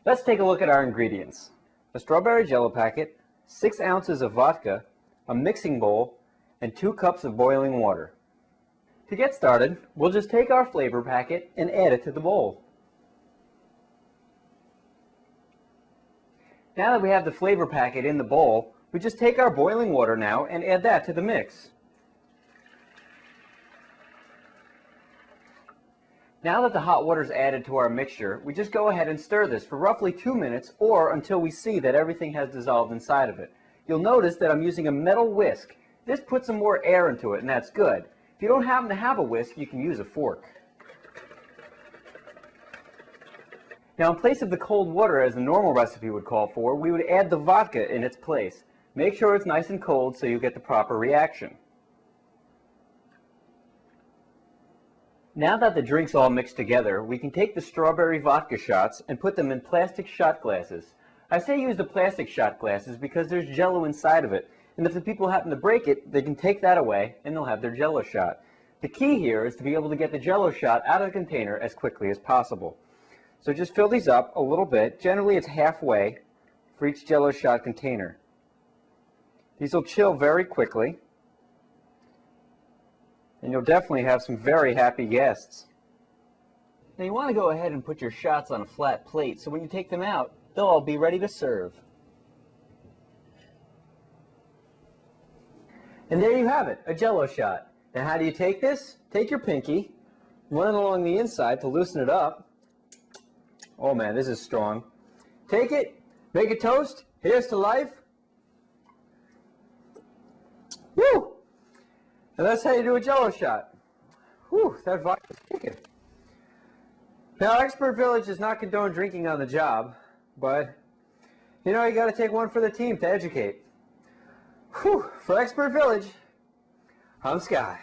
Let's take a look at our ingredients. A strawberry jello packet, 6 ounces of vodka, a mixing bowl, and 2 cups of boiling water. To get started, we'll just take our flavor packet and add it to the bowl. Now that we have the flavor packet in the bowl, we just take our boiling water now and add that to the mix. Now that the hot water is added to our mixture, we just go ahead and stir this for roughly 2 minutes or until we see that everything has dissolved inside of it. You'll notice that I'm using a metal whisk. This puts some more air into it, and that's good. If you don't happen to have a whisk, you can use a fork. Now, in place of the cold water as the normal recipe would call for, we would add the vodka in its place. Make sure it's nice and cold so you get the proper reaction. Now that the drink's all mixed together, we can take the strawberry vodka shots and put them in plastic shot glasses. I say use the plastic shot glasses because there's Jello inside of it, and if the people happen to break it, they can take that away and they'll have their Jello shot. The key here is to be able to get the Jello shot out of the container as quickly as possible. So just fill these up a little bit. Generally it's halfway for each Jello shot container. These will chill very quickly, and you'll definitely have some very happy guests. Now you want to go ahead and put your shots on a flat plate so when you take them out, they'll all be ready to serve. And there you have it, a Jello shot. Now how do you take this? Take your pinky, run it along the inside to loosen it up. Oh man, this is strong. Take it, make a toast, here's to life. Woo! And that's how you do a Jello shot. Whew, that vodka's kicking. Now, Expert Village does not condone drinking on the job, but, you know, you got to take one for the team to educate. Whew, for Expert Village, I'm Sky.